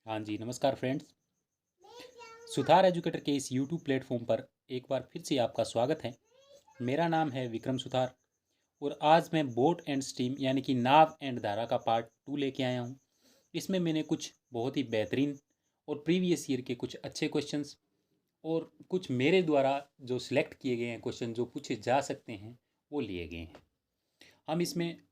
हाँ जी, नमस्कार फ्रेंड्स। सुधार एजुकेटर के इस यूट्यूब प्लेटफॉर्म पर एक बार फिर से आपका स्वागत है। मेरा नाम है विक्रम सुधार और आज मैं बोट एंड स्ट्रीम यानी कि नाव एंड धारा का पार्ट 2 लेके आया हूँ। इसमें मैंने कुछ बहुत ही बेहतरीन और प्रीवियस ईयर के कुछ अच्छे क्वेश्चंस और कुछ मेरे द्वारा जो सिलेक्ट किए गए हैं क्वेश्चन जो पूछे जा सकते हैं वो लिए गए हैं। हम इसमें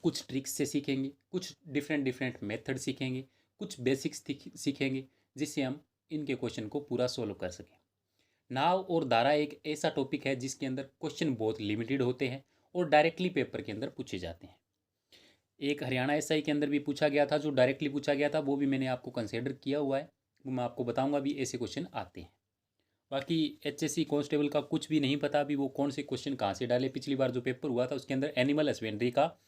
कुछ ट्रिक्स से सीखेंगे, कुछ डिफरेंट डिफरेंट मेथड सीखेंगे, कुछ बेसिक्स सीखेंगे जिससे हम इनके क्वेश्चन को पूरा सोल्व कर सकें। नाव और धारा एक ऐसा टॉपिक है जिसके अंदर क्वेश्चन बहुत लिमिटेड होते हैं और डायरेक्टली पेपर के अंदर पूछे जाते हैं। एक हरियाणा एसआई के अंदर भी पूछा गया था, जो डायरेक्टली पूछा गया था, वो भी मैंने आपको कंसिडर किया हुआ है। वो मैं आपको बताऊंगा भी ऐसे क्वेश्चन आते हैं। बाकी एचएससी कांस्टेबल का कुछ भी नहीं पता अभी वो कौन से क्वेश्चन कहाँ से डाले। पिछली बार जो पेपर हुआ था उसके अंदर एनिमल हस्बेंड्री का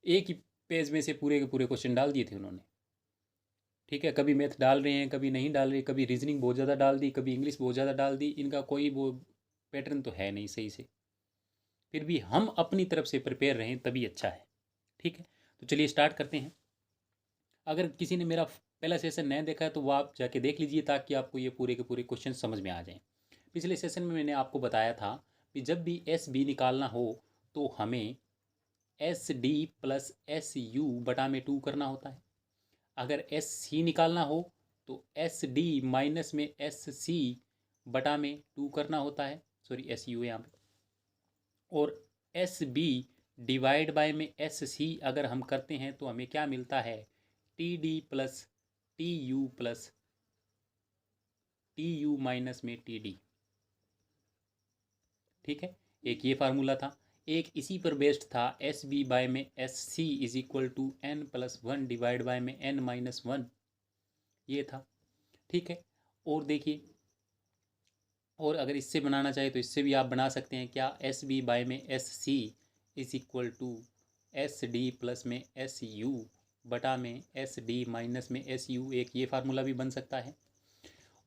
एक ही पेज में से पूरे के पूरे क्वेश्चन डाल दिए थे उन्होंने। ठीक है, कभी मैथ डाल रहे हैं, कभी नहीं डाल रहे, कभी रीजनिंग बहुत ज़्यादा डाल दी, कभी इंग्लिश बहुत ज़्यादा डाल दी। इनका कोई वो पैटर्न तो है नहीं सही से। फिर भी हम अपनी तरफ से प्रिपेयर रहें तभी अच्छा है। ठीक है, तो चलिए स्टार्ट करते हैं। अगर किसी ने मेरा पहला सेशन नहीं देखा है तो वो आप जाके देख लीजिए ताकि आपको ये पूरे के पूरे क्वेश्चन समझ में आ जाएं। पिछले सेशन में मैंने आपको बताया था कि जब भी एस बी निकालना हो तो हमें S D plus S U बटा में 2 करना होता है। अगर एस सी निकालना हो तो एस डी माइनस में एस सी बटा में 2 करना होता है। सॉरी, एस यू है यहाँ पे। और एस बी डिवाइड बाय में एस सी अगर हम करते हैं तो हमें क्या मिलता है, T D plus T U minus में टी डी। ठीक है, एक ये फार्मूला था। एक इसी पर बेस्ड था, एस बी बाय में S C is equal to n plus one divide by में एन माइनस वन, ये था। ठीक है, और देखिए, और अगर इससे बनाना चाहे तो इससे भी आप बना सकते हैं। क्या, एस बी बाय में S C is equal to S D plus में एस यू बटा में एस डी माइनस में एस यू, एक ये फार्मूला भी बन सकता है।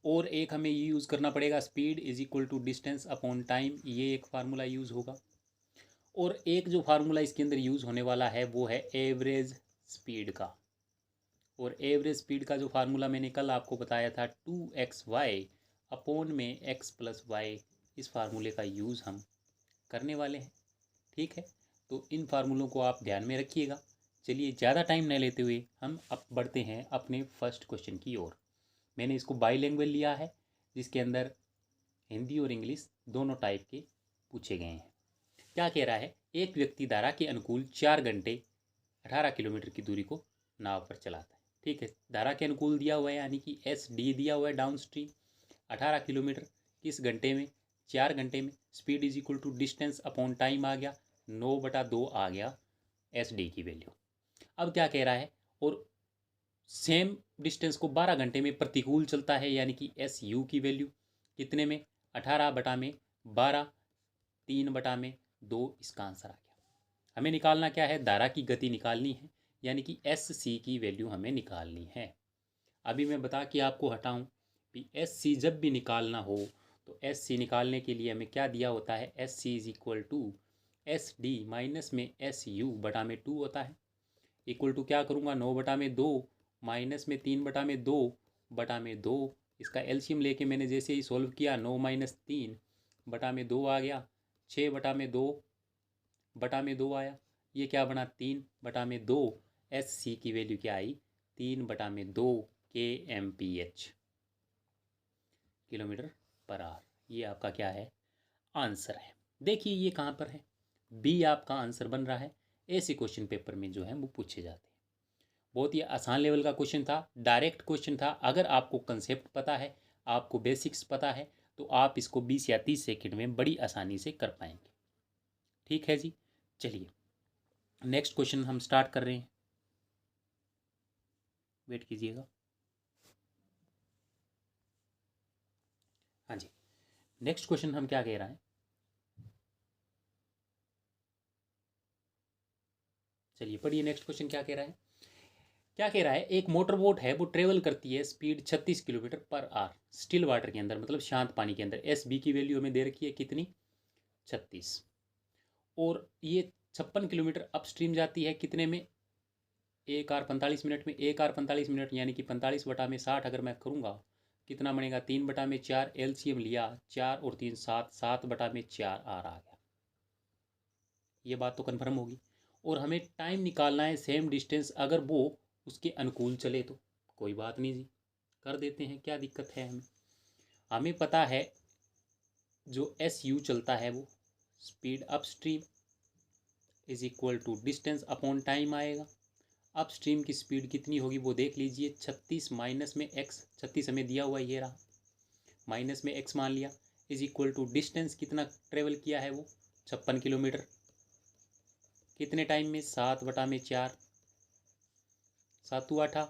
और एक हमें ये यूज़ करना पड़ेगा, speed is equal to distance upon time, ये एक फार्मूला यूज़ होगा। और एक जो फार्मूला इसके अंदर यूज़ होने वाला है वो है एवरेज स्पीड का। और एवरेज स्पीड का जो फार्मूला मैंने कल आपको बताया था, 2xy अपॉन में x प्लस वाई, इस फार्मूले का यूज़ हम करने वाले हैं। ठीक है, तो इन फार्मूलों को आप ध्यान में रखिएगा। चलिए, ज़्यादा टाइम न लेते हुए हम अब बढ़ते हैं अपने फर्स्ट क्वेश्चन की ओर। मैंने इसको बाईलैंग्वेज लिया है जिसके अंदर हिंदी और इंग्लिश दोनों टाइप के पूछे गए हैं। क्या कह रहा है, एक व्यक्ति धारा के अनुकूल 4 घंटे 18 किलोमीटर की दूरी को नाव पर चलाता है। ठीक है, धारा के अनुकूल दिया हुआ है यानी कि एस डी दिया हुआ है डाउन स्ट्रीम। 18 किलोमीटर किस घंटे में, 4 घंटे में। Speed is equal to distance upon time आ गया, 9/2 आ गया एस डी की वैल्यू। अब क्या कह रहा है, और सेम डिस्टेंस को 12 घंटे में प्रतिकूल चलता है यानी कि एस यू की वैल्यू कितने में, 18/12, 3/2, इसका आंसर आ गया। हमें निकालना क्या है, धारा की गति निकालनी है यानी कि एस सी की वैल्यू हमें निकालनी है। अभी मैं बता के आपको हटाऊं कि एस सी जब भी निकालना हो तो एस सी निकालने के लिए हमें क्या दिया होता है, S C is equal to S D minus में एस यू बटा में 2 होता है। इक्वल टू क्या करूँगा, 9/2 माइनस में 3/2 बटा में 2, इसका एलसीएम लेके मैंने जैसे ही सॉल्व किया, 9 माइनस 3/2 आ गया, 6/2 बटा में 2 आया। ये क्या बना, 3/2। एस सी की वैल्यू क्या आई, 3/2 के M P H, kilometre per hour. ये आपका क्या है, आंसर है। देखिए ये कहाँ पर है, बी आपका आंसर बन रहा है। ऐसे क्वेश्चन पेपर में जो है वो पूछे जाते हैं। बहुत ही आसान लेवल का क्वेश्चन था, डायरेक्ट क्वेश्चन था। अगर आपको कंसेप्ट पता है, आपको बेसिक्स पता है, तो आप इसको 20 या 30 सेकंड में बड़ी आसानी से कर पाएंगे। ठीक है जी, चलिए नेक्स्ट क्वेश्चन हम स्टार्ट कर रहे हैं। वेट कीजिएगा। हाँ जी, नेक्स्ट क्वेश्चन हम क्या कह रहा है, चलिए पढ़िए नेक्स्ट क्वेश्चन क्या कह रहा है। क्या कह रहा है, एक मोटर बोट है वो ट्रेवल करती है speed 36 kilometre per our still water के अंदर, मतलब शांत पानी के अंदर। एस बी की वैल्यू हमें दे रखी है कितनी, 36। और ये 56 किलोमीटर अपस्ट्रीम जाती है कितने में, 1 आर 45 मिनट में 1 आर 45 मिनट यानी कि 45/60 अगर मैं करूँगा कितना बनेगा 3/4 एलसीएम लिया 4 और 3 7 7/4 आर आ गया। ये बात तो कन्फर्म होगी। और हमें टाइम निकालना है सेम डिस्टेंस अगर वो उसके अनुकूल चले तो कोई बात नहीं जी, कर देते हैं, क्या दिक्कत है। हमें पता है जो एस यू चलता है वो speed upstream is equal to distance upon time आएगा। अपस्ट्रीम की स्पीड कितनी होगी वो देख लीजिए, 36 माइनस में एक्स, 36 हमें दिया हुआ ये रहा, माइनस में एक्स मान लिया, इज इक्वल टू डिस्टेंस कितना ट्रेवल किया है वो 56 किलोमीटर, कितने टाइम में 7/4, 7 8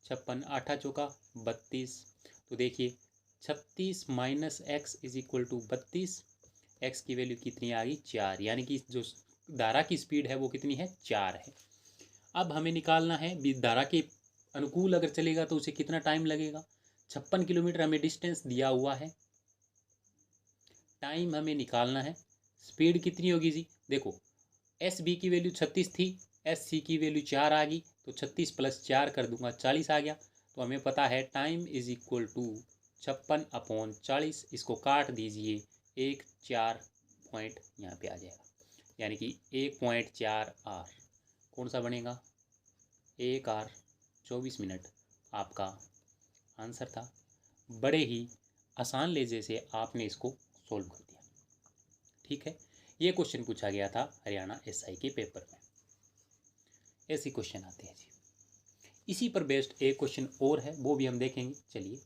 56, 8 चौका 32। तो देखिए 36 minus x is equal to 32, x की वैल्यू कितनी आ गई 4, यानी कि जो धारा की स्पीड है वो कितनी है 4 है। अब हमें निकालना है धारा के अनुकूल अगर चलेगा तो उसे कितना टाइम लगेगा। 56 किलोमीटर हमें डिस्टेंस दिया हुआ है, टाइम हमें निकालना है, स्पीड कितनी होगी जी। देखो एस बी की वैल्यू 36 थी, एस सी की वैल्यू 4 आ गई, तो 36 + 4 कर दूंगा 40 आ गया। तो हमें पता है टाइम इज इक्वल टू 56/40, इसको काट दीजिए, 1 4 पॉइंट यहाँ पे आ जाएगा, यानी कि 1.4 आर कौन सा बनेगा 1 आर 24 मिनट आपका आंसर था। बड़े ही आसान लेजे से आपने इसको सोल्व कर दिया। ठीक है, ये क्वेश्चन पूछा गया था हरियाणा एसआई के पेपर में, ऐसे क्वेश्चन आते हैं जी। इसी पर बेस्ड एक क्वेश्चन और है, वो भी हम देखेंगे। चलिए,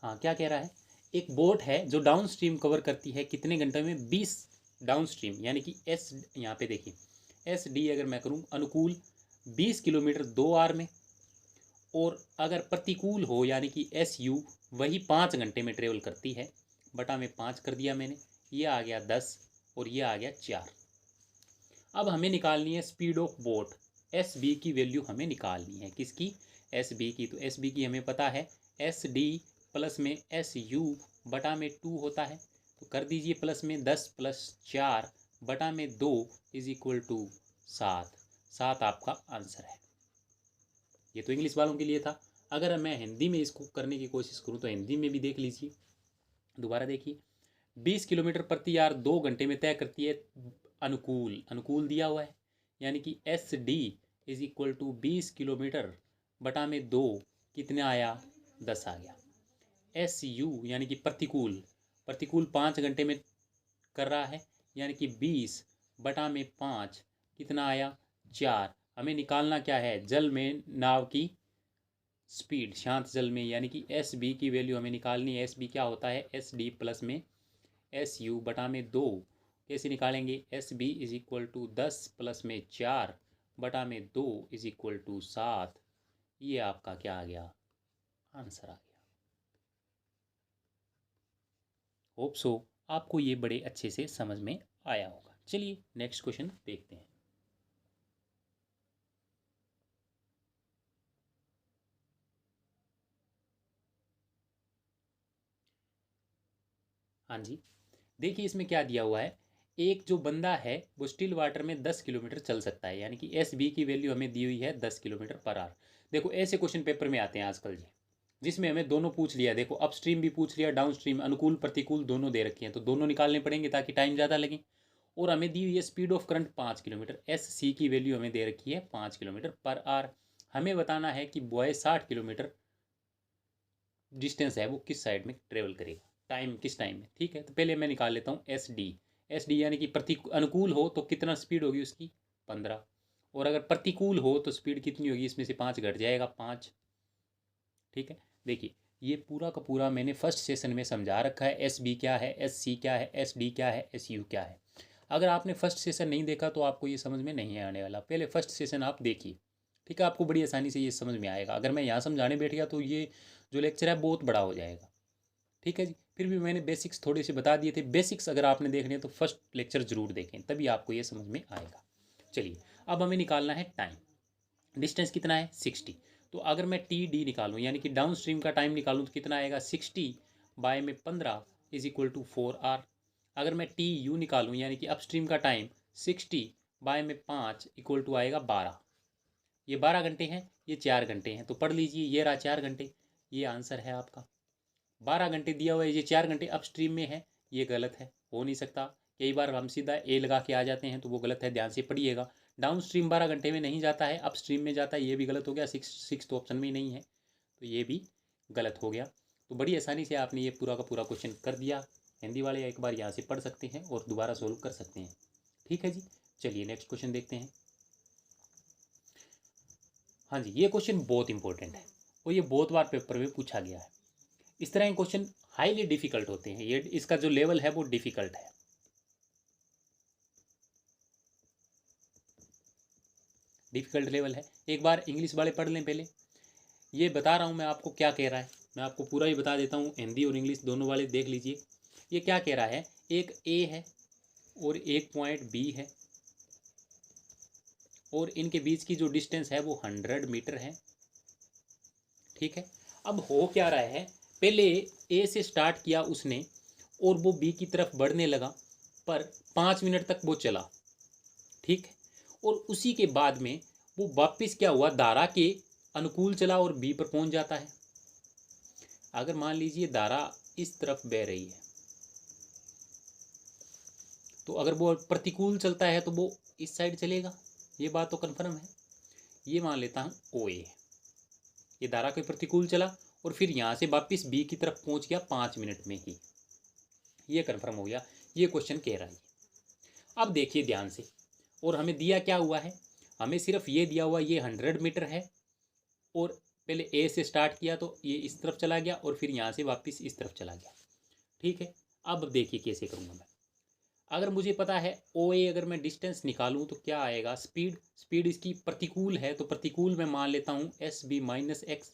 हाँ क्या कह रहा है, एक बोट है जो डाउन स्ट्रीम कवर करती है कितने घंटे में 20 डाउन स्ट्रीम, यानी कि एस, यहाँ पे देखिए एस डी अगर मैं करूँ अनुकूल 20 किलोमीटर 2 आर में, और अगर प्रतिकूल हो यानी कि एस यू वही 5 घंटे में ट्रेवल करती है, बटा में 5 कर दिया मैंने, ये आ गया 10 और ये आ गया 4। अब हमें निकालनी है speed of boat, S B की वैल्यू हमें निकालनी है, किसकी एस बी की। तो एस बी की हमें पता है एस डी प्लस में एस यू बटा में 2 होता है, तो कर दीजिए प्लस में 10 + 4 बटा में 2 इज इक्वल टू 7। 7 आपका आंसर है। ये तो इंग्लिश वालों के लिए था, अगर मैं हिंदी में इसको करने की कोशिश करूँ तो हिंदी में भी देख लीजिए, दोबारा देखिए 20 किलोमीटर प्रति आवर 2 घंटे में तय करती है अनुकूल, अनुकूल दिया हुआ है, यानी कि S D is equal to 20 kilometre बटा में 2 कितना आया 10 आ गया। एस यू यानी कि प्रतिकूल, प्रतिकूल 5 घंटे में कर रहा है, यानी कि 20 बटा में 5 कितना आया 4। हमें निकालना क्या है जल में नाव की स्पीड, शांत जल में, यानी कि एस बी की वैल्यू हमें निकालनी है। एस बी क्या होता है एस डी प्लस में एस यू बटा में 2, कैसे निकालेंगे S B is equal to 10 plus में 4 बटा में 2 इज इक्वल टू 7। ये आपका क्या आ गया आंसर आ गया। होप सो आपको ये बड़े अच्छे से समझ में आया होगा। चलिए नेक्स्ट क्वेश्चन देखते हैं। हाँ जी, देखिए इसमें क्या दिया हुआ है, एक जो बंदा है वो स्टिल वाटर में 10 किलोमीटर चल सकता है, यानी कि एस बी की वैल्यू हमें दी हुई है 10 किलोमीटर पर आवर। देखो ऐसे क्वेश्चन पेपर में आते हैं आजकल जी, जिसमें हमें दोनों पूछ लिया, देखो अप स्ट्रीम भी पूछ लिया, डाउन स्ट्रीम, अनुकूल प्रतिकूल दोनों दे रखे हैं, तो दोनों निकालने पड़ेंगे ताकि टाइम ज़्यादा लगे। और हमें दी हुई है speed of current 5 kilometre, S C की वैल्यू हमें दे रखी है 5 किलोमीटर पर आवर। हमें बताना है कि बॉय 60 किलोमीटर डिस्टेंस है वो किस साइड में ट्रेवल करेगा, टाइम किस टाइम में। ठीक है, तो पहले मैं निकाल लेता हूँ एस डी। एस डी यानी कि प्रति अनुकूल हो तो कितना स्पीड होगी उसकी 15, और अगर प्रतिकूल हो तो स्पीड कितनी होगी, इसमें से 5 घट जाएगा 5। ठीक है, देखिए ये पूरा का पूरा मैंने फर्स्ट सेशन में समझा रखा है, एस बी क्या है, एस सी क्या है, एस डी क्या है, एस यू क्या है। अगर आपने फर्स्ट सेशन नहीं देखा तो आपको ये समझ में नहीं आने वाला, पहले फर्स्ट सेशन आप देखिए। ठीक है, आपको बड़ी आसानी से ये समझ में आएगा। अगर मैं यहाँ समझाने बैठ गया तो ये जो लेक्चर है बहुत बड़ा हो जाएगा। ठीक है जी, फिर भी मैंने बेसिक्स थोड़े से बता दिए थे, बेसिक्स अगर आपने देखने तो फर्स्ट लेक्चर जरूर देखें, तभी आपको ये समझ में आएगा। चलिए अब हमें निकालना है टाइम, डिस्टेंस कितना है 60। तो अगर मैं टी डी निकालूँ यानी कि डाउन स्ट्रीम का टाइम निकालूँ तो कितना आएगा 60 बाय में 15 इज इक्वल टू 4 आर। अगर मैं टी यू निकालूँ यानी कि अपस्ट्रीम का टाइम 60/5 इक्वल टू आएगा 12। ये 12 घंटे हैं, ये 4 घंटे हैं, तो पढ़ लीजिए, ये रहा 4 घंटे, ये आंसर है आपका। 12 घंटे दिया हुआ है, ये 4 घंटे अपस्ट्रीम में है, ये गलत है, हो नहीं सकता। कई बार हम सीधा ए लगा के आ जाते हैं तो वो गलत है, ध्यान से पढ़िएगा। डाउन स्ट्रीम 12 घंटे में नहीं जाता है, अप स्ट्रीम में जाता है, ये भी गलत हो गया। सिक्स तो ऑप्शन में ही नहीं है, तो ये भी गलत हो गया। तो बड़ी आसानी से आपने ये पूरा का पूरा क्वेश्चन कर दिया। हिंदी वाले एक बार यहाँ से पढ़ सकते हैं और दोबारा सोल्व कर सकते हैं। ठीक है जी, चलिए नेक्स्ट क्वेश्चन देखते हैं। हाँ जी, ये क्वेश्चन बहुत इंपॉर्टेंट है और ये बहुत बार पेपर में पूछा गया है। इस तरह के क्वेश्चन हाईली डिफिकल्ट होते हैं, ये इसका जो लेवल है वो डिफिकल्ट है। डिफिकल्ट लेवल है। एक बार इंग्लिश वाले पढ़ लें पहले। ये बता रहा हूँ मैं आपको क्या कह रहा है, मैं आपको पूरा ही बता देता हूँ, हिंदी और इंग्लिश दोनों वाले देख लीजिए। ये क्या कह रहा है, एक ए है और एक पॉइंट बी है और इनके बीच की जो डिस्टेंस है वो 100 मीटर है। ठीक है, अब हो क्या रहा है, पहले ए से स्टार्ट किया उसने और वो बी की तरफ बढ़ने लगा, पर 5 मिनट तक वो चला। ठीक है, और उसी के बाद में वो वापस क्या हुआ, धारा के अनुकूल चला और बी पर पहुंच जाता है। अगर मान लीजिए धारा इस तरफ बह रही है, तो अगर वो प्रतिकूल चलता है तो वो इस साइड चलेगा, ये बात तो कन्फर्म है। ये मान लेता हूँ ओ ए, ये धारा के प्रतिकूल चला और फिर यहाँ से वापस बी की तरफ पहुँच गया 5 मिनट में ही, ये कन्फर्म हो गया। ये क्वेश्चन कह रहा है। अब देखिए ध्यान से, और हमें दिया क्या हुआ है, हमें सिर्फ ये दिया हुआ ये 100 मीटर है और पहले ए से स्टार्ट किया तो ये इस तरफ चला गया और फिर यहाँ से वापस इस तरफ चला गया। ठीक है, अब देखिए कैसे करूँगा मैं। अगर मुझे पता है ओ ए, अगर मैं डिस्टेंस निकालूँ तो क्या आएगा, स्पीड इसकी प्रतिकूल है, तो प्रतिकूल मैं मान लेता हूँ S B minus x,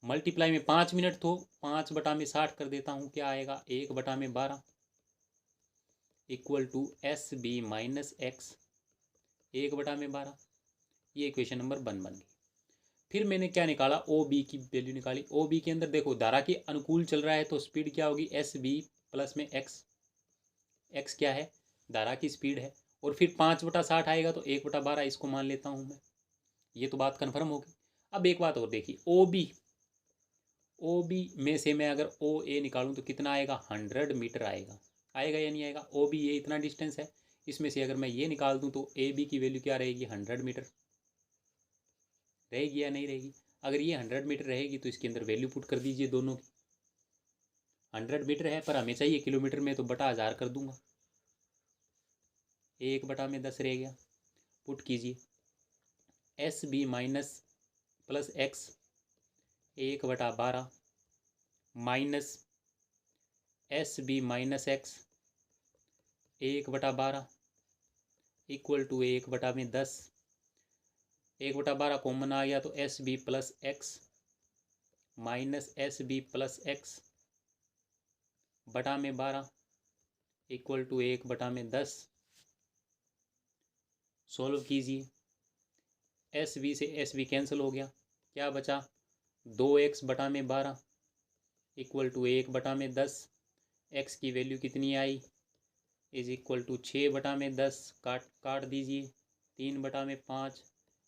multiply में 5 मिनट, तो 5/60 कर देता हूँ, क्या आएगा 1/12 equal to S B minus x 1/12। ये इक्वेशन नंबर 1 बन गई। फिर मैंने क्या निकाला, ओ बी की वैल्यू निकाली। ओ बी के अंदर देखो धारा के अनुकूल चल रहा है तो स्पीड क्या होगी, एस बी प्लस में एक्स, एक्स क्या है, धारा की स्पीड है, और फिर 5/60 आएगा तो 1/12 इसको मान लेता हूँ मैं। ये तो बात कन्फर्म होगी। अब एक बात और देखिए, ओ बी में से मैं अगर ओ ए निकालूँ तो कितना आएगा, 100 मीटर आएगा, आएगा या नहीं आएगा। ओ बी ये इतना डिस्टेंस है, इसमें से अगर मैं ये निकाल दूँ तो ए बी की वैल्यू क्या रहेगी, 100 मीटर रहेगी या नहीं रहेगी। अगर ये 100 मीटर रहेगी तो इसके अंदर वैल्यू पुट कर दीजिए दोनों की। 100 मीटर है पर हमें चाहिए किलोमीटर में, तो बटा 1000 कर दूंगा, 1/10 रह गया। पुट कीजिए, S B minus plus X 1/12 minus S B minus x 1/12 equal to 1/10। 1/12 common आ गया तो S B plus X minus S B plus X बटा में 12 इक्वल टू 1/10। सोल्व कीजिए, एस बी से एस बी कैंसिल हो गया, क्या बचा 2x/12 इक्वल टू 1/10। एक्स की वैल्यू कितनी आई, इज इक्वल टू 6/10, काट दीजिए, 3/5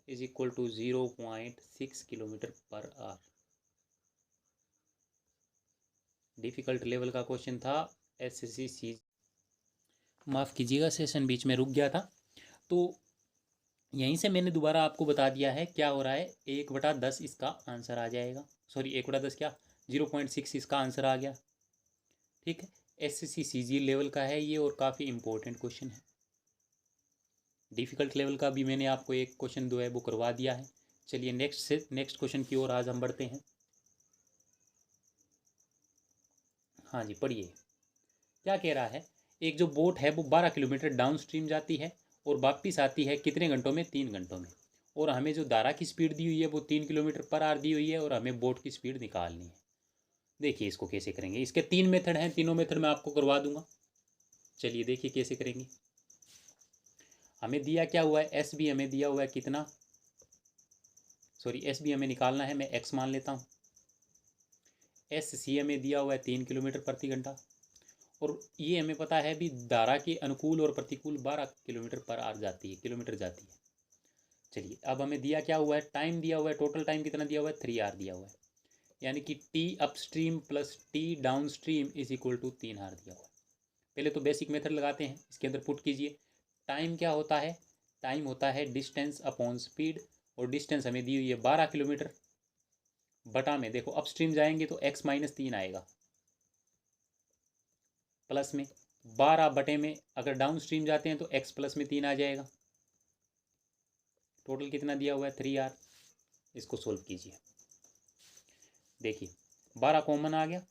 is equal to 0.6 kilometre per our. Difficult level का क्वेश्चन था, एसएससी सी। माफ़ कीजिएगा, सेशन बीच में रुक गया था, तो यहीं से मैंने दोबारा आपको बता दिया है क्या हो रहा है। 1/10 इसका आंसर आ जाएगा, सॉरी 1/10 क्या, 0.6 इसका आंसर आ गया। ठीक है, एसएससी सीजी लेवल का है ये और काफ़ी इंपॉर्टेंट क्वेश्चन है। डिफ़िकल्ट लेवल का भी मैंने आपको एक क्वेश्चन जो है वो करवा दिया है। चलिए नेक्स्ट क्वेश्चन की ओर आज हम बढ़ते हैं। हाँ जी, पढ़िए क्या कह रहा है। एक जो बोट है वो 12 किलोमीटर डाउन स्ट्रीम जाती है और वापस आती है कितने घंटों में, 3 घंटों में, और हमें जो धारा की स्पीड दी हुई है वो 3 किलोमीटर पर आवर दी हुई है और हमें बोट की स्पीड निकालनी है। देखिए इसको कैसे करेंगे, इसके 3 मेथड हैं, तीनों मेथड मैं आपको करवा दूंगा। चलिए देखिए कैसे करेंगे। हमें दिया क्या हुआ है, एस बी हमें दिया हुआ है कितना, सॉरी एस बी हमें निकालना है, मैं एक्स मान लेता हूँ। एस सी हमें दिया हुआ है 3 किलोमीटर प्रति घंटा और ये हमें पता है भी धारा के अनुकूल और प्रतिकूल 12 किलोमीटर पर आवर जाती है, किलोमीटर जाती है। चलिए अब हमें दिया क्या हुआ है, टाइम दिया हुआ है, टोटल टाइम कितना दिया हुआ है, 3 आवर दिया हुआ है, यानी कि T upstream plus T downstream is equal to 3 hour दिया हुआ है। पहले तो बेसिक मेथड लगाते हैं, इसके अंदर पुट कीजिए। टाइम क्या होता है, टाइम होता है डिस्टेंस अपॉन स्पीड, और डिस्टेंस हमें दी हुई है 12 किलोमीटर, बटा में देखो अपस्ट्रीम जाएंगे तो x माइनस 3 आएगा, प्लस में 12 बटे में अगर डाउन स्ट्रीम जाते हैं तो x प्लस में 3 आ जाएगा। टोटल कितना दिया हुआ है, 3 आर। इसको सोल्व कीजिए, देखिए 12 कॉमन आ गया,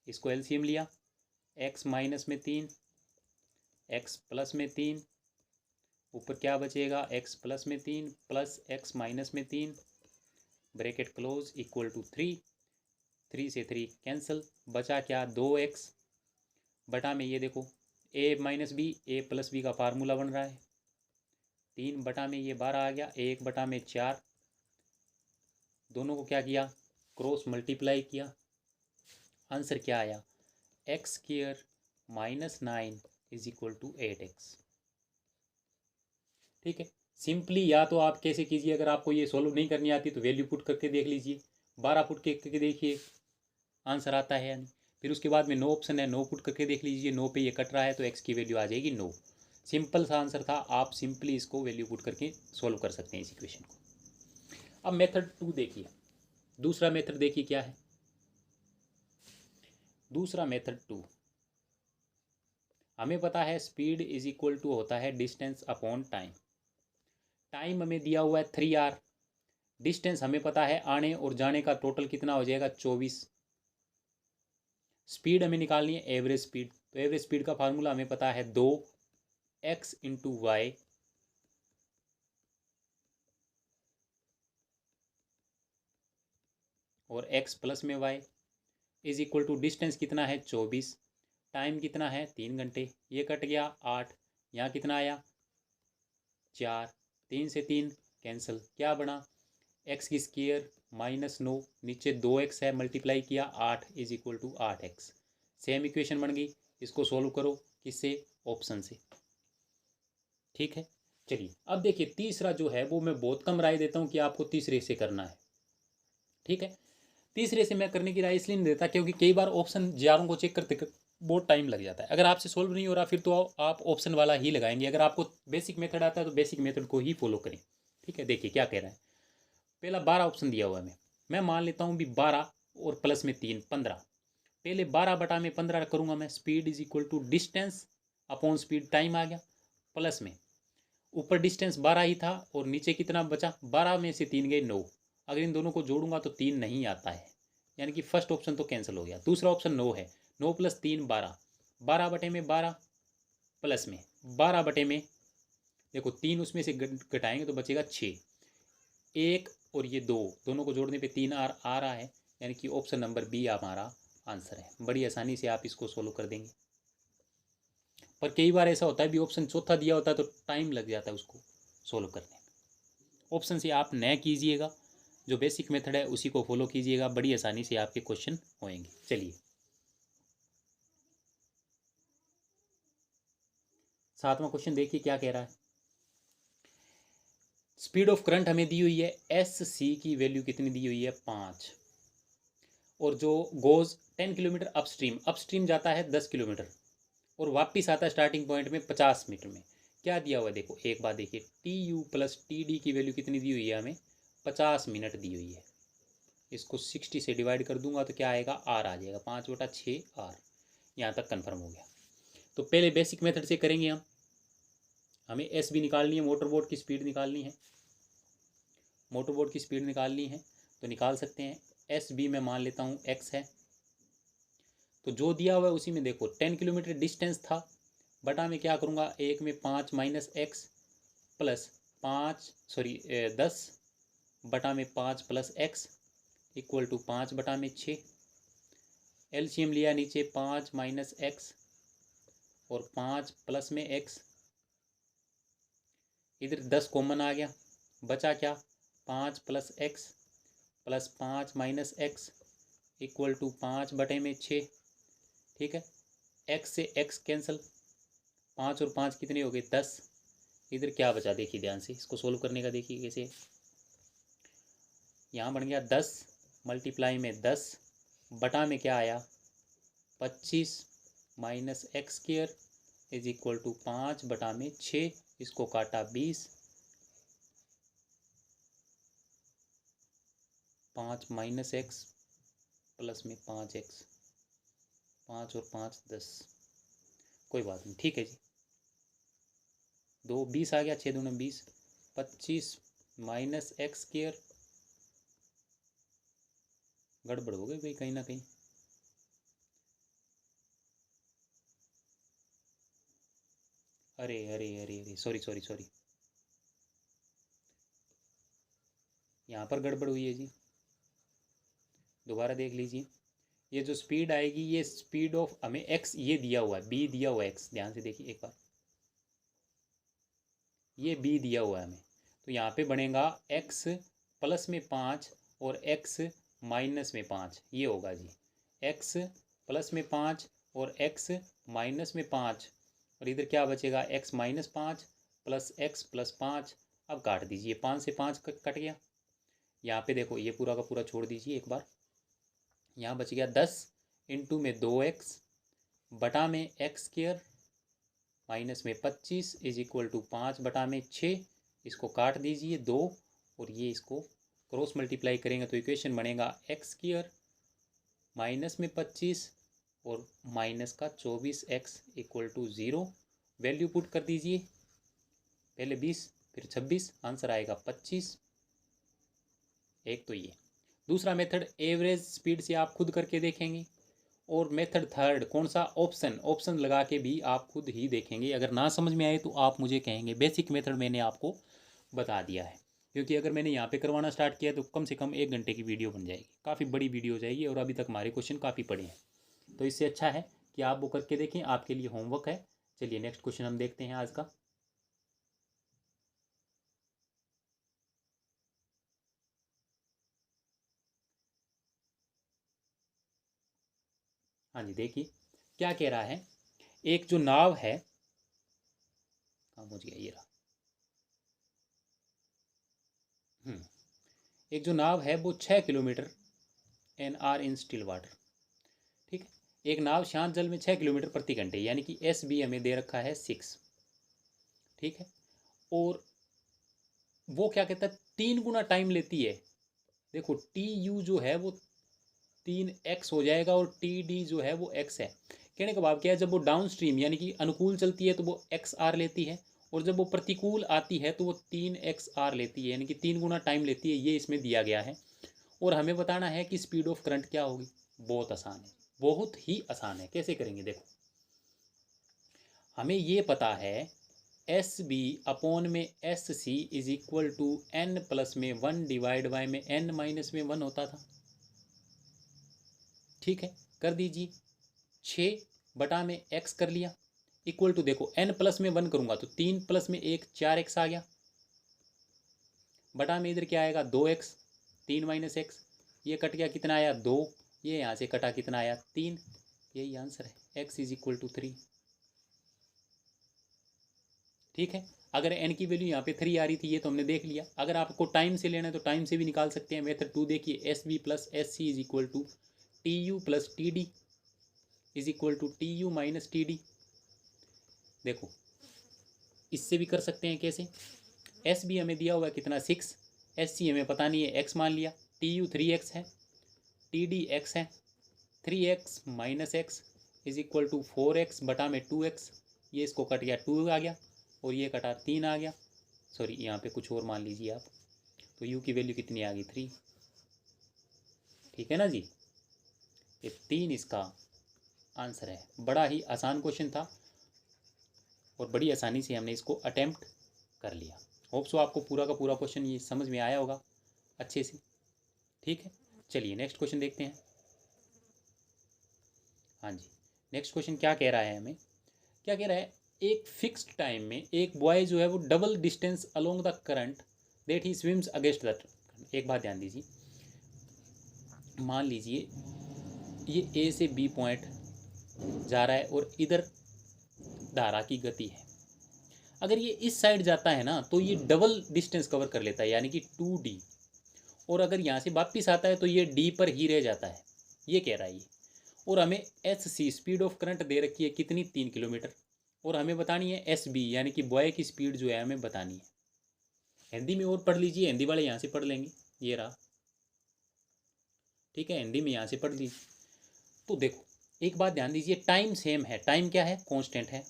इसको एलसीएम लिया, x माइनस में 3, x प्लस में 3, ऊपर क्या बचेगा, x प्लस में 3 प्लस x माइनस में 3, ब्रैकेट क्लोज इक्वल टू 3, 3 से 3 कैंसिल, बचा क्या 2x, बटा में ये देखो a minus B, A plus B का फार्मूला बन रहा है, 3 बटा में ये 12 आ गया, 1 बटा में 4, दोनों को क्या किया, क्रॉस मल्टीप्लाई किया, आंसर क्या आया, x square minus 9 is equal to 8x। ठीक है, सिंपली या तो आप कैसे कीजिए, अगर आपको ये सॉल्व नहीं करनी आती तो वैल्यू पुट करके देख लीजिए, 12 पुट करके देखिए आंसर आता है या नहीं, फिर उसके बाद में नो ऑप्शन है, नो पुट करके देख लीजिए, नो पे ये कट रहा है तो एक्स की वैल्यू आ जाएगी नो। सिंपल सा आंसर था, आप सिंपली इसको वैल्यू पुट करके सॉल्व कर सकते हैं इस इक्वेशन को। अब मेथड 2 देखिए, दूसरा मेथड देखिए क्या है, दूसरा मेथड 2, हमें पता है स्पीड इज इक्वल टू होता है डिस्टेंस अपॉन टाइम। टाइम हमें दिया हुआ है 3 आर, डिस्टेंस हमें पता है आने और जाने का टोटल कितना हो जाएगा 24, स्पीड हमें निकालनी है एवरेज स्पीड, तो एवरेज स्पीड का फार्मूला हमें पता है 2x इंटू वाई और x प्लस में y is equal to distance कितना है 24, टाइम कितना है 3 घंटे, ये कट गया 8, यहाँ कितना आया 4, 3 से 3 कैंसिल, क्या बना x की स्क्वायर माइनस 9, नीचे 2x है मल्टीप्लाई किया 8 is equal to 8x, same equation बन गई। इसको सोल्व करो किससे, ऑप्शन से। ठीक है, चलिए अब देखिए तीसरा जो है वो मैं बहुत कम राय देता हूँ कि आपको तीसरे से करना है। ठीक है, तीसरे से मैं करने की राय इसलिए नहीं देता क्योंकि कई बार ऑप्शन जारों को चेक करते बहुत टाइम लग जाता है, अगर आपसे सोल्व नहीं हो रहा फिर तो आप ऑप्शन वाला ही लगाएंगे, अगर आपको बेसिक मेथड आता है तो बेसिक मेथड को ही फॉलो करें। ठीक है, देखिए क्या कह रहा है, पहला 12 ऑप्शन दिया हुआ है, मैं मान लेता हूँ भी 12 और प्लस में 3 15, पहले 12 बटा में 15 करूँगा मैं, speed is equal to distance upon speed, time आ गया, प्लस में ऊपर डिस्टेंस 12 ही था और नीचे कितना बचा, 12 में से 3 गए 9, अगर इन दोनों को जोड़ूंगा तो 3 नहीं आता है, यानी कि फर्स्ट ऑप्शन तो कैंसिल हो गया, दूसरा ऑप्शन 9 है, 9 प्लस 3 12, 12 बटे में 12 प्लस में 12 बटे में देखो 3 उसमें से घटाएंगे तो बचेगा 6, 1 और ये 2 दोनों को जोड़ने पे 3 आ रहा है, यानी कि ऑप्शन नंबर बी हमारा आंसर है। बड़ी आसानी से आप इसको सोल्व कर देंगे, पर कई बार ऐसा होता है भी ऑप्शन चौथा दिया होता है तो टाइम लग जाता है उसको सोल्व करने में। ऑप्शन से आप न कीजिएगा, जो बेसिक मेथड है उसी को फॉलो कीजिएगा, बड़ी आसानी से आपके क्वेश्चन होंगे। चलिए सातवां क्वेश्चन देखिए क्या कह रहा है, स्पीड ऑफ करंट हमें दी हुई है एस सी की वैल्यू कितनी दी हुई है 5, और जो गोज 10 किलोमीटर अपस्ट्रीम, अपस्ट्रीम जाता है 10 किलोमीटर और वापस आता है स्टार्टिंग पॉइंट में 50 मीटर में, क्या दिया हुआ है देखो एक बात देखिए, T U plus T D की वैल्यू कितनी दी हुई है हमें 50 मिनट दी हुई है, इसको 60 से डिवाइड कर दूंगा तो क्या आएगा आर आ जाएगा, 5/6 आर, यहाँ तक कन्फर्म हो गया। तो पहले बेसिक मेथड से करेंगे हम, हमें एस भी निकालनी है, मोटर बोट की स्पीड निकालनी है, मोटर बोट की स्पीड निकालनी है तो निकाल सकते हैं, एस बी में मान लेता हूँ एक्स है, तो जो दिया हुआ है उसी में देखो 10 किलोमीटर डिस्टेंस था, बटा में क्या करूँगा, एक में 5 माइनस एक्स प्लस 10 बटा में 5 प्लस एक्स इक्वल टू 5 बटा में 6, एलसीएम लिया नीचे 5 माइनस एक्स और 5 प्लस में एक्स, इधर 10 कॉमन आ गया, बचा क्या 5 plus x plus 5 minus x equal to 5 बटे में 6, ठीक है। x से x कैंसिल, 5 और 5 कितने हो गए 10। इधर क्या बचा देखिए ध्यान से, इसको सोल्व करने का देखिए कैसे। यहाँ बन गया 10 मल्टीप्लाई में 10 बटा में क्या आया 25 minus x square is equal to 5 बटा में 6, इसको काटा 20, 5 माइनस एक्स प्लस में 5x, 5 और 5 10, कोई बात नहीं, ठीक है जी। 2 20 आ गया, 6 दूना 20, 25 माइनस एक्स स्क्वायर, गड़बड़ हो गई भाई कहीं ना कहीं। अरे अरे अरे अरे सॉरी सॉरी सॉरी, यहाँ पर गड़बड़ हुई है जी, दोबारा देख लीजिए। ये जो स्पीड आएगी ये स्पीड ऑफ, हमें एक्स ये दिया हुआ है, बी दिया हुआ है एक्स, ध्यान से देखिए एक बार, ये बी दिया हुआ है हमें, तो यहाँ पे बनेगा एक्स प्लस में 5 और एक्स माइनस में 5, ये होगा जी एक्स प्लस में 5 और एक्स माइनस में 5, और इधर क्या बचेगा एक्स माइनस 5 प्लस 5। अब काट दीजिए, 5 से 5 कट गया। यहाँ पे देखो ये पूरा का पूरा छोड़ दीजिए एक बार, यहाँ बच गया 10 इंटू में 2x बटा में एक्स स्क्वायर माइनस में 25 इज इक्वल टू 5 बटा में 6, इसको काट दीजिए 2 और ये इसको क्रॉस मल्टीप्लाई करेंगे तो इक्वेशन बनेगा एक्स स्क्वायर माइनस में 25 और माइनस का 24x equal to 0। Value put कर दीजिए, पहले 20 फिर 26, आंसर आएगा 25। एक तो ये। दूसरा मेथड एवरेज स्पीड से आप खुद करके देखेंगे, और मेथड थर्ड कौन सा, ऑप्शन लगा के भी आप खुद ही देखेंगे। अगर ना समझ में आए तो आप मुझे कहेंगे। बेसिक मेथड मैंने आपको बता दिया है, क्योंकि अगर मैंने यहाँ पे करवाना स्टार्ट किया तो कम से कम 1 घंटे की वीडियो बन जाएगी, काफ़ी बड़ी वीडियो हो जाएगी, और अभी तक हमारे क्वेश्चन काफ़ी पड़े हैं। तो इससे अच्छा है कि आप वो करके देखें, आपके लिए होमवर्क है। चलिए नेक्स्ट क्वेश्चन हम देखते हैं आज का। हाँ जी, देखिए क्या कह रहा है। एक जो नाव है, कहाँ पहुँच गया, ये रहा। एक जो नाव है वो 6 kilometre an hour in still water, ठीक है। एक नाव शांत जल में 6 किलोमीटर प्रति घंटे, यानी कि एस बी हमें दे रखा है 6, ठीक है। और वो क्या कहता है 3 गुना टाइम लेती है। देखो टी यू जो है वो 3x हो जाएगा, और टी डी जो है वो x है। कहने का भाव क्या है, जब वो डाउन स्ट्रीम यानी कि अनुकूल चलती है तो वो एक्स आर लेती है, और जब वो प्रतिकूल आती है तो वो 3x r लेती है, यानी कि 3 गुना टाइम लेती है, ये इसमें दिया गया है। और हमें बताना है कि स्पीड ऑफ करंट क्या होगी। बहुत आसान है, बहुत ही आसान है। कैसे करेंगे देखो, हमें ये पता है एस बी अपॉन में S C is equal to n plus में 1 डिवाइड बाय में एन माइनस में 1 होता था, ठीक है। कर दीजिए, 6 बटा में x कर लिया, इक्वल टू देखो n प्लस में 1 करूंगा तो 3 प्लस में 1 4x आ गया, बटा में इधर क्या आएगा 2x, 3 माइनस एक्स, ये कट गया कितना आया 2, ये यहाँ से कटा कितना आया 3, यही आंसर है, x इज इक्वल टू 3, ठीक है। अगर n की वैल्यू यहाँ पे 3 आ रही थी, ये तो हमने देख लिया। अगर आपको टाइम से लेना है तो टाइम से भी निकाल सकते हैं। मेथड 2 देखिए, S B plus S C is equal to T U plus T D is equal to T U minus T D. देखो इससे भी कर सकते हैं, कैसे, एस बी हमें दिया हुआ है कितना 6, एस सी हमें पता नहीं है, एक्स मान लिया, टी यू 3x है, टी डी एक्स है, 3x minus x is equal to 4x बटा में 2x, ये इसको कट गया 2 आ गया, और ये कटा 3 आ गया। सॉरी यहाँ पे कुछ और मान लीजिए आप, तो u की वैल्यू कितनी आ गई 3, ठीक है ना जी। ये 3 इसका आंसर है। बड़ा ही आसान क्वेश्चन था, और बड़ी आसानी से हमने इसको अटेम्प्ट कर लिया। होप सो आपको पूरा का पूरा क्वेश्चन ये समझ में आया होगा अच्छे से, ठीक है। चलिए नेक्स्ट क्वेश्चन देखते हैं। हाँ जी, नेक्स्ट क्वेश्चन क्या कह रहा है हमें, क्या कह रहा है, एक फिक्स्ड टाइम में एक बॉय जो है वो double distance along the current that he swims against the. एक बात ध्यान दीजिए, मान लीजिए ये ए से बी पॉइंट जा रहा है और इधर धारा की गति है। अगर ये इस साइड जाता है ना तो ये डबल डिस्टेंस कवर कर लेता है, यानी कि 2d। और अगर यहाँ से वापिस आता है तो ये d पर ही रह जाता है, ये कह रहा है ये। और हमें S C speed of current दे रखी है कितनी, 3 किलोमीटर। और हमें बतानी है एस बी यानी कि बॉय की स्पीड जो है हमें बतानी है। हिंदी में और पढ़ लीजिए, हिंदी वाले यहाँ से पढ़ लेंगे, ये रहा, ठीक है, हिंदी में यहाँ से पढ़ लीजिए। तो देखो एक बात ध्यान दीजिए, टाइम सेम है, टाइम क्या है, कांस्टेंट है।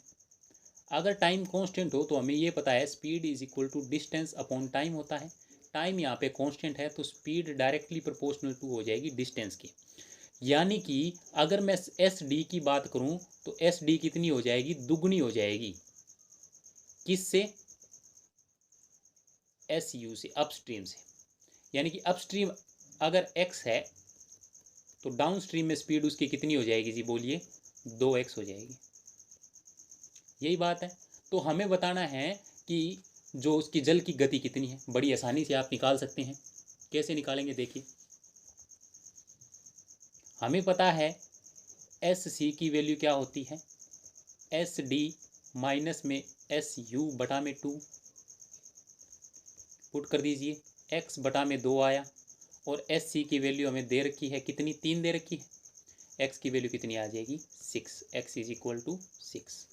अगर टाइम कांस्टेंट हो तो हमें ये पता है speed is equal to distance upon time होता है। टाइम यहाँ पे कांस्टेंट है तो स्पीड डायरेक्टली प्रोपोर्शनल टू हो जाएगी डिस्टेंस की। यानी कि अगर मैं एस डी की बात करूँ तो एस डी कितनी हो जाएगी, दुगनी हो जाएगी। किससे, एस यू से, अपस्ट्रीम से। यानी कि अपस्ट्रीम अगर एक्स है तो डाउन स्ट्रीम में स्पीड उसकी कितनी हो जाएगी जी, बोलिए, 2x हो जाएगी। यही बात है। तो हमें बताना है कि जो उसकी जल की गति कितनी है। बड़ी आसानी से आप निकाल सकते हैं। कैसे निकालेंगे, देखिए, हमें पता है एस सी की वैल्यू क्या होती है, एस डी माइनस में एस यू बटा में 2, पुट कर दीजिए, एक्स बटा में 2 आया। और एस सी की वैल्यू हमें दे रखी है कितनी, 3 दे रखी है। एक्स की वैल्यू कितनी आ जाएगी, 6, x is equal to 6।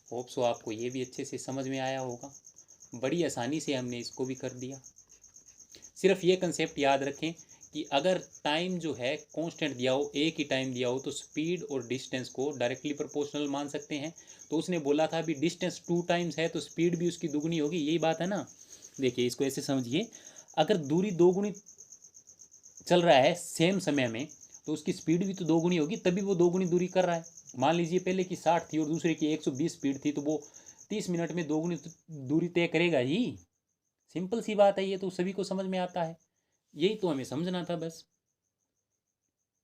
Hope so आपको ये भी अच्छे से समझ में आया होगा। बड़ी आसानी से हमने इसको भी कर दिया। सिर्फ ये कंसेप्ट याद रखें कि अगर टाइम जो है कांस्टेंट दिया हो, एक ही टाइम दिया हो, तो स्पीड और डिस्टेंस को डायरेक्टली प्रोपोर्शनल मान सकते हैं। तो उसने बोला था अभी डिस्टेंस 2 टाइम्स है तो स्पीड भी उसकी दुगनी होगी, यही बात है ना। देखिए इसको ऐसे समझिए, अगर दूरी दोगुनी चल रहा है सेम समय में तो उसकी स्पीड भी तो दोगुनी होगी, तभी वो दोगुनी दूरी कर रहा है। मान लीजिए पहले की 60 थी और दूसरे की 120 स्पीड थी, तो वो 30 मिनट में दोगुनी दूरी तय करेगा ही। सिंपल सी बात है, ये तो सभी को समझ में आता है। यही तो हमें समझना था बस।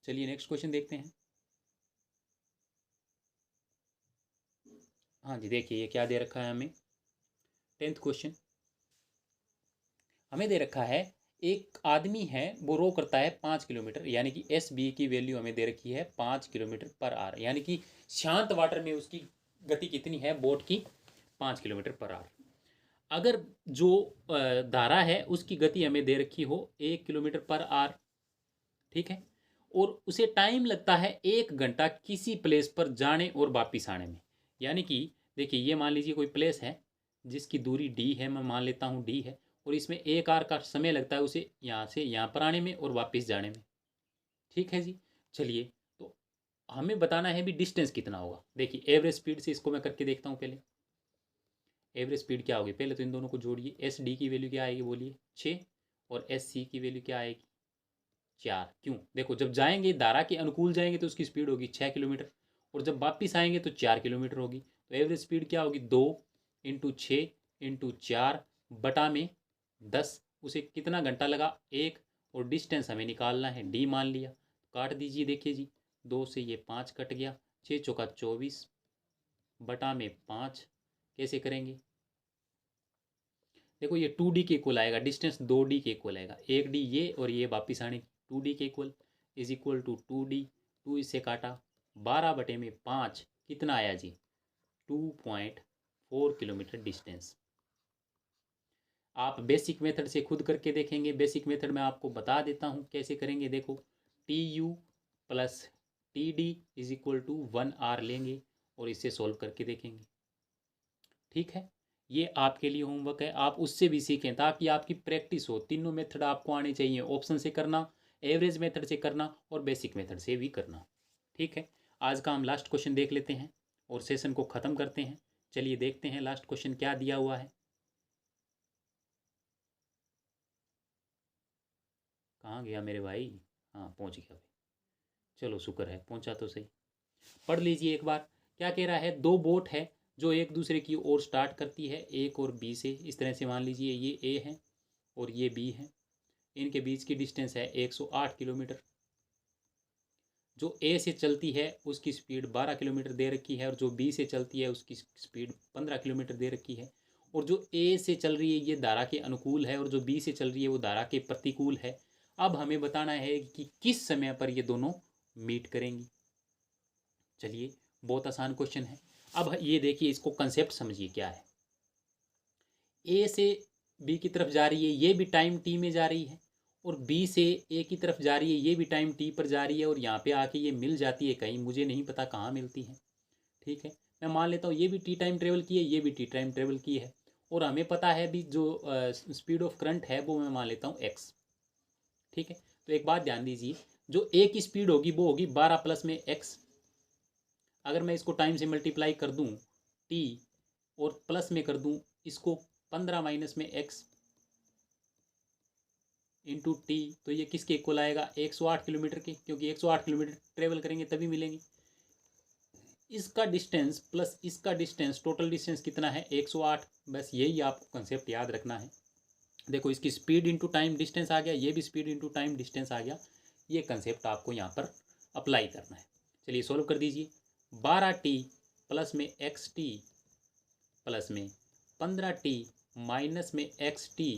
चलिए नेक्स्ट क्वेश्चन देखते हैं। हाँ जी, देखिए ये क्या दे रखा है हमें, 10th क्वेश्चन। हमें दे रखा है एक आदमी है, वो रो करता है 5 किलोमीटर, यानी कि एस बी की वैल्यू हमें दे रखी है 5 किलोमीटर पर आवर, यानी कि शांत वाटर में उसकी गति कितनी है बोट की, 5 किलोमीटर पर आवर। अगर जो धारा है उसकी गति हमें दे रखी हो 1 किलोमीटर पर आवर, ठीक है, और उसे टाइम लगता है 1 घंटा किसी प्लेस पर जाने और वापिस आने में। यानी कि देखिए ये मान लीजिए कोई प्लेस है जिसकी दूरी डी है, मैं मान लेता हूँ डी है, और इसमें 1 आवर का समय लगता है उसे यहाँ से यहाँ पर आने में और वापस जाने में, ठीक है जी। चलिए, तो हमें बताना है भी डिस्टेंस कितना होगा। देखिए एवरेज स्पीड से इसको मैं करके देखता हूँ पहले। एवरेज स्पीड क्या होगी, पहले तो इन दोनों को जोड़िए। एस डी की वैल्यू क्या आएगी, बोलिए, 6, और एस सी की वैल्यू क्या आएगी, 4। क्यों, देखो जब जाएंगे धारा के अनुकूल जाएंगे तो उसकी स्पीड होगी 6 किलोमीटर, और जब वापिस आएंगे तो 4 किलोमीटर होगी। तो एवरेज स्पीड क्या होगी, 2 इंटू 6 इंटू 4 बटा में 10। उसे कितना घंटा लगा, 1। और डिस्टेंस हमें निकालना है, डी मान लिया, काट दीजिए, देखिए जी, 2 से ये 5 कट गया, 6 चौका 24 बटा में 5। कैसे करेंगे, देखो ये 2d के इक्वल आएगा, डिस्टेंस 2d के इक्वल आएगा, 1d ये और ये वापिस आने की, 2d के equal is equal to 2d, 2 इससे काटा, 12/5 कितना आया जी, 2.4 किलोमीटर डिस्टेंस। आप बेसिक मेथड से खुद करके देखेंगे। बेसिक मेथड में आपको बता देता हूँ कैसे करेंगे। देखो T U plus T D is equal to 1 hour लेंगे और इसे सॉल्व करके देखेंगे, ठीक है। ये आपके लिए होमवर्क है, आप उससे भी सीखें ताकि आपकी प्रैक्टिस हो। तीनों मेथड आपको आने चाहिए, ऑप्शन से करना, एवरेज मेथड से करना और बेसिक मेथड से भी करना, ठीक है। आज का हम लास्ट क्वेश्चन देख लेते हैं और सेशन को ख़त्म करते हैं। चलिए देखते हैं लास्ट क्वेश्चन क्या दिया हुआ है। कहाँ गया मेरे भाई, हाँ पहुँच गया भाई, चलो शुक्र है पहुँचा तो सही। पढ़ लीजिए एक बार, क्या कह रहा है, दो बोट है जो एक दूसरे की ओर स्टार्ट करती है, एक और बी से। इस तरह से मान लीजिए ये ए है और ये बी है, इनके बीच की डिस्टेंस है 108 किलोमीटर। जो ए से चलती है उसकी स्पीड 12 किलोमीटर दे रखी है और जो बी से चलती है उसकी स्पीड 15 किलोमीटर दे रखी है। और जो ए से चल रही है ये धारा के अनुकूल है और जो बी से चल रही है वो धारा के प्रतिकूल है। अब हमें बताना है कि किस समय पर ये दोनों मीट करेंगी। चलिए, बहुत आसान क्वेश्चन है। अब ये देखिए, इसको कंसेप्ट समझिए क्या है। ए से बी की तरफ जा रही है, ये भी टाइम टी में जा रही है, और बी से ए की तरफ जा रही है, ये भी टाइम टी पर जा रही है, और यहाँ पे आके ये मिल जाती है कहीं, मुझे नहीं पता कहाँ मिलती है। ठीक है, मैं मान लेता हूँ ये भी टी टाइम ट्रेवल की है, ये भी टी टाइम ट्रेवल की है, और हमें पता है भी जो स्पीड ऑफ करंट है वो मैं मान लेता हूँ एक्स। ठीक है, तो एक बात ध्यान दीजिए, जो ए की स्पीड होगी वो होगी 12 प्लस में एक्स। अगर मैं इसको टाइम से मल्टीप्लाई कर दूँ टी, और प्लस में कर दूँ इसको 15 माइनस में एक्स इंटू टी, तो ये किसके इक्वल आएगा, 108 किलोमीटर के, क्योंकि 108 किलोमीटर ट्रेवल करेंगे तभी मिलेंगे। इसका डिस्टेंस प्लस इसका डिस्टेंस, टोटल डिस्टेंस कितना है, 108। बस यही आपको कंसेप्ट याद रखना है। देखो, इसकी स्पीड इंटू टाइम डिस्टेंस आ गया, ये भी स्पीड इंटू टाइम डिस्टेंस आ गया। ये कंसेप्ट आपको यहाँ पर अप्लाई करना है। चलिए सॉल्व कर दीजिए। 12t प्लस में एक्स टी प्लस में 15t माइनस में x T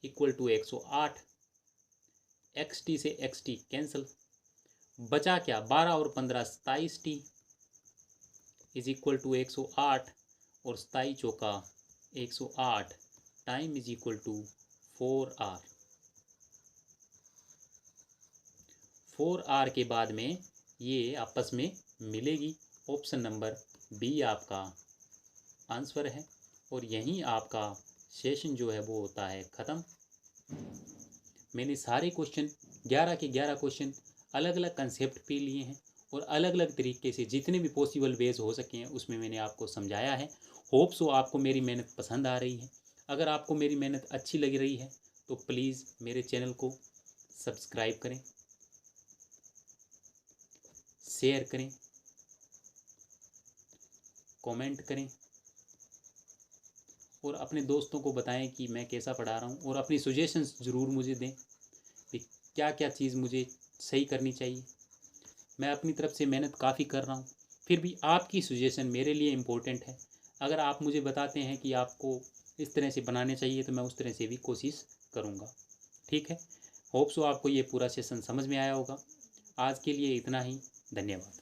equal to 108। X T से एक्स टी कैंसिल, बचा क्या, 12 और 15 27t इज इक्वल टू 108, और 27 चौका 108, time is equal to 4r। 4r के बाद में ये आपस में मिलेगी। ऑप्शन नंबर बी आपका आंसर है, और यहीं आपका सेशन जो है वो होता है ख़त्म। मैंने सारे क्वेश्चन 11 के 11 क्वेश्चन अलग अलग कंसेप्ट पे लिए हैं, और अलग अलग तरीके से जितने भी पॉसिबल वेज हो सके हैं उसमें मैंने आपको समझाया है। होप सो आपको मेरी मेहनत पसंद आ रही है। अगर आपको मेरी मेहनत अच्छी लग रही है तो प्लीज़ मेरे चैनल को सब्सक्राइब करें, शेयर करें, कमेंट करें, और अपने दोस्तों को बताएं कि मैं कैसा पढ़ा रहा हूँ, और अपनी सजेशंस ज़रूर मुझे दें कि क्या क्या चीज़ मुझे सही करनी चाहिए। मैं अपनी तरफ से मेहनत काफ़ी कर रहा हूँ, फिर भी आपकी सजेशन मेरे लिए इम्पोर्टेंट है। अगर आप मुझे बताते हैं कि आपको इस तरह से बनाने चाहिए तो मैं उस तरह से भी कोशिश करूँगा। ठीक है, होप सो आपको ये पूरा सेशन समझ में आया होगा। आज के लिए इतना ही, धन्यवाद।